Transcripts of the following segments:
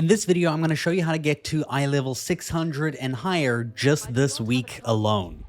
In this video, I'm going to show you how to get to eye level 600 and higher just this week alone.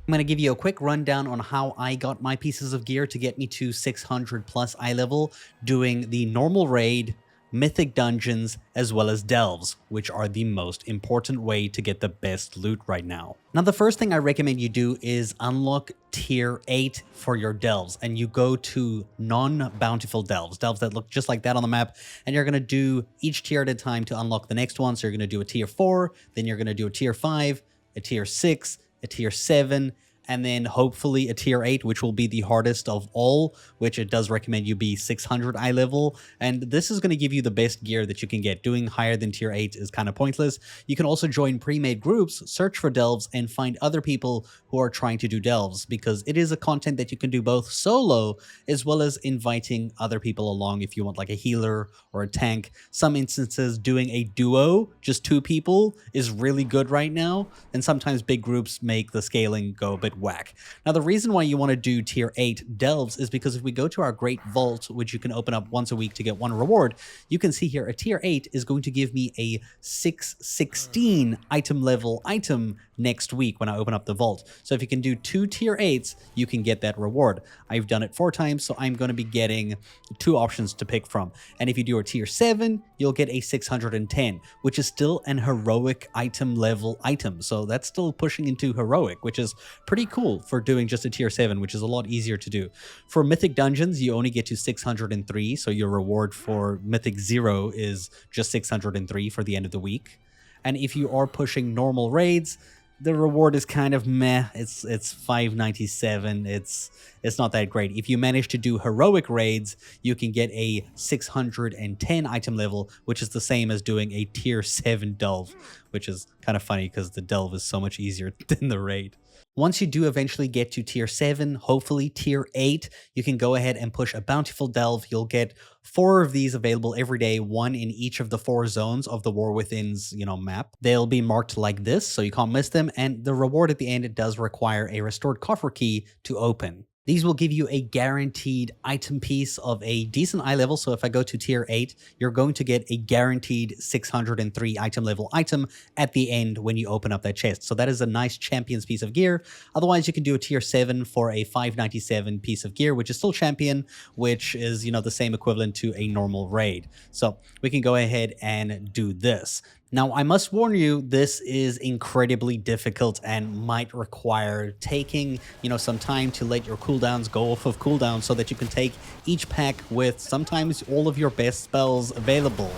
I'm going to give you a quick rundown on how I got my pieces of gear to get me to 600 plus eye level, doing the normal raid, mythic dungeons, as well as delves, which are the most important way to get the best loot right now. Now, the first thing I recommend you do is unlock tier 8 for your delves, and you go to non-bountiful delves that look just like that on the map, and you're going to do each tier at a time to unlock the next one. So you're going to do a tier 4, then you're going to do a tier 5, a tier 6, a tier 7, and then hopefully a tier 8, which will be the hardest of all, which it does recommend you be 600 eye level. And this is going to give you the best gear that you can get. Doing higher than tier 8 is kind of pointless. You can also join pre-made groups, search for delves, and find other people who are trying to do delves, because it is a content that you can do both solo as well as inviting other people along if you want like a healer or a tank. Some instances doing a duo, just 2 people, is really good right now, and sometimes big groups make the scaling go a bit whack. Now, the reason why you want to do tier 8 delves is because if we go to our great vault, which you can open up once a week to get 1 reward, you can see here a tier 8 is going to give me a 616 item level item next week when I open up the vault. So if you can do 2 tier 8s, you can get that reward. I've done it 4 times, so I'm going to be getting 2 options to pick from. And if you do a tier 7, you'll get a 610, which is still an heroic item level item. So that's still pushing into heroic, which is pretty cool for doing just a tier 7, which is a lot easier to do. For mythic dungeons, you only get to 603, so your reward for mythic 0 is just 603 for the end of the week. And if you are pushing normal raids, the reward is kind of meh. It's 597. It's not that great. If you manage to do heroic raids, you can get a 610 item level, which is the same as doing a tier 7 delve, which is kind of funny because the delve is so much easier than the raid. Once you do eventually get to tier 7, hopefully tier 8, you can go ahead and push a bountiful delve. You'll get 4 of these available every day, 1 in each of the 4 zones of the War Within's, map. They'll be marked like this, so you can't miss them, and the reward at the end, it does require a restored coffer key to open. These will give you a guaranteed item piece of a decent eye level. So if I go to tier 8, you're going to get a guaranteed 603 item level item at the end when you open up that chest. So that is a nice champion's piece of gear. Otherwise, you can do a tier 7 for a 597 piece of gear, which is still champion, which is, the same equivalent to a normal raid. So we can go ahead and do this. Now, I must warn you, this is incredibly difficult and might require taking, some time to let your cooldowns go off of cooldown so that you can take each pack with sometimes all of your best spells available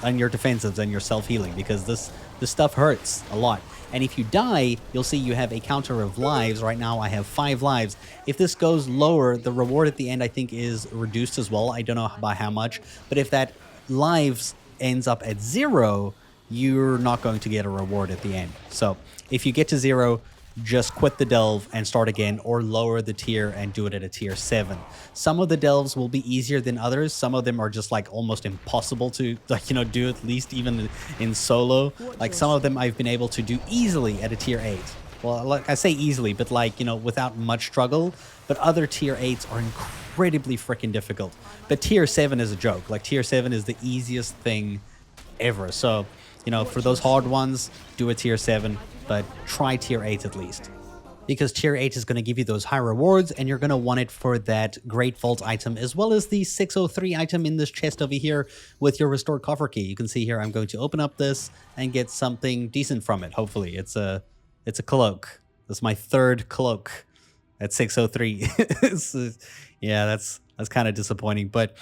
on your defensives and your self-healing, because this stuff hurts a lot. And if you die, you'll see you have a counter of lives. Right now, I have 5 lives. If this goes lower, the reward at the end, I think, is reduced as well. I don't know by how much, but if that lives ends up at 0, you're not going to get a reward at the end. So if you get to 0, just quit the delve and start again, or lower the tier and do it at a tier 7. Some of the delves will be easier than others. Some of them are just like almost impossible to do, at least even in solo. Like some of them I've been able to do easily at a tier 8. Well, like I say easily, but without much struggle. But other tier 8s are incredibly freaking difficult. But tier 7 is a joke. Like tier 7 is the easiest thing ever. So for those hard ones, do a tier 7, but try tier 8 at least. Because tier 8 is going to give you those high rewards, and you're going to want it for that Great Vault item, as well as the 603 item in this chest over here with your restored coffer key. You can see here I'm going to open up this and get something decent from it, hopefully. It's a cloak. That's my 3rd cloak at 603. Yeah, that's kind of disappointing, but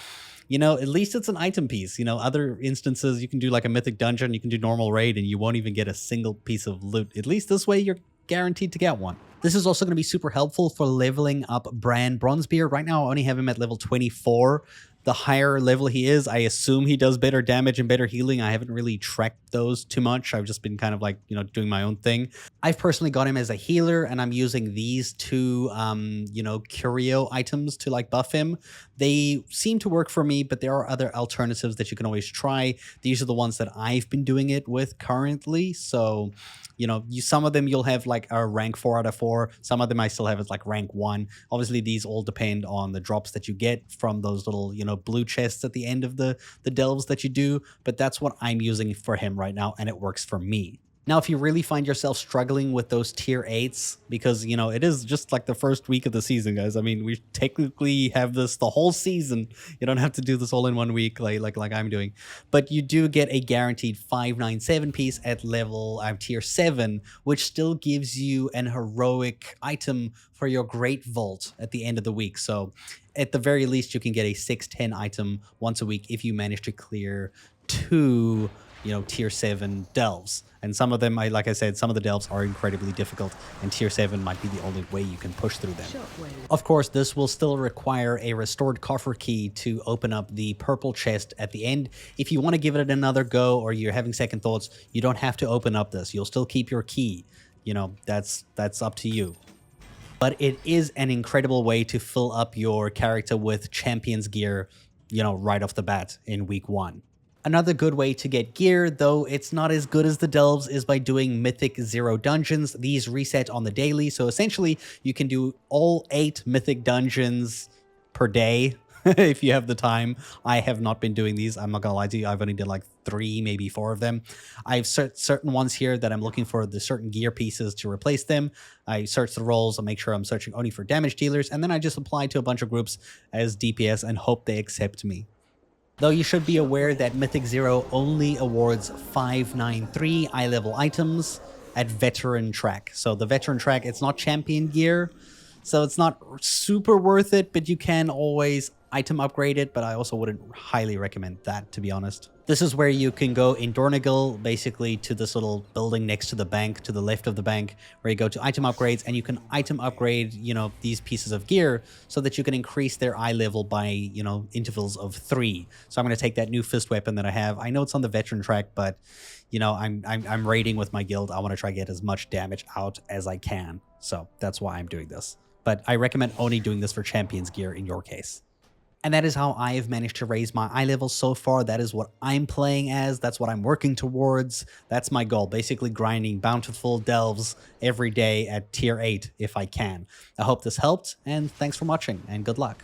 at least it's an item piece. Other instances, you can do like a mythic dungeon, you can do normal raid, and you won't even get a single piece of loot. At least this way, you're guaranteed to get one. This is also going to be super helpful for leveling up Bran Bronzebeard. Right now, I only have him at level 24. The higher level he is, I assume he does better damage and better healing. I haven't really tracked those too much. I've just been kind of like, doing my own thing. I've personally got him as a healer, and I'm using these 2, curio items to like buff him. They seem to work for me, but there are other alternatives that you can always try. These are the ones that I've been doing it with currently. So You know, some of them you'll have like a rank 4 out of 4. Some of them I still have as like rank 1. Obviously, these all depend on the drops that you get from those little, you know, blue chests at the end of the delves that you do. But that's what I'm using for him right now, and it works for me. Now, if you really find yourself struggling with those tier 8s, because, you know, it is just like the first week of the season, guys. I mean, we technically have this the whole season. You don't have to do this all in 1 week like I'm doing. But you do get a guaranteed 597 piece at level tier 7, which still gives you an heroic item for your Great Vault at the end of the week. So at the very least, you can get a 610 item once a week if you manage to clear 2, you know, tier 7 delves. And some of them, like I said, some of the delves are incredibly difficult, and tier 7 might be the only way you can push through them. Of course, this will still require a restored coffer key to open up the purple chest at the end. If you want to give it another go, or you're having second thoughts, you don't have to open up this. You'll still keep your key. You know, that's up to you. But it is an incredible way to fill up your character with champion's gear, you know, right off the bat in week 1. Another good way to get gear, though it's not as good as the delves, is by doing Mythic 0 dungeons. These reset on the daily, so essentially you can do all 8 Mythic dungeons per day if you have the time. I have not been doing these. I'm not gonna lie to you. I've only done like 3, maybe 4 of them. I've certain ones here that I'm looking for the certain gear pieces to replace them. I search the roles. I make sure I'm searching only for damage dealers, and then I just apply to a bunch of groups as DPS and hope they accept me. Though you should be aware that Mythic 0 only awards 593 eye level items at Veteran Track. So the Veteran Track, it's not champion gear, so it's not super worth it, but you can always item upgrade it, but I also wouldn't highly recommend that, to be honest. This is where you can go in Dornigal, basically to this little building next to the bank, to the left of the bank, where you go to item upgrades, and you can item upgrade, you know, these pieces of gear so that you can increase their eye level by, you know, intervals of 3. So I'm going to take that new fist weapon that I have. I know it's on the Veteran Track, but, you know, I'm raiding with my guild. I want to try to get as much damage out as I can. So that's why I'm doing this. But I recommend only doing this for Champion's gear in your case. And that is how I have managed to raise my eye level so far. That is what I'm playing as. That's what I'm working towards. That's my goal. Basically grinding bountiful delves every day at tier 8 if I can. I hope this helped, and thanks for watching, and good luck.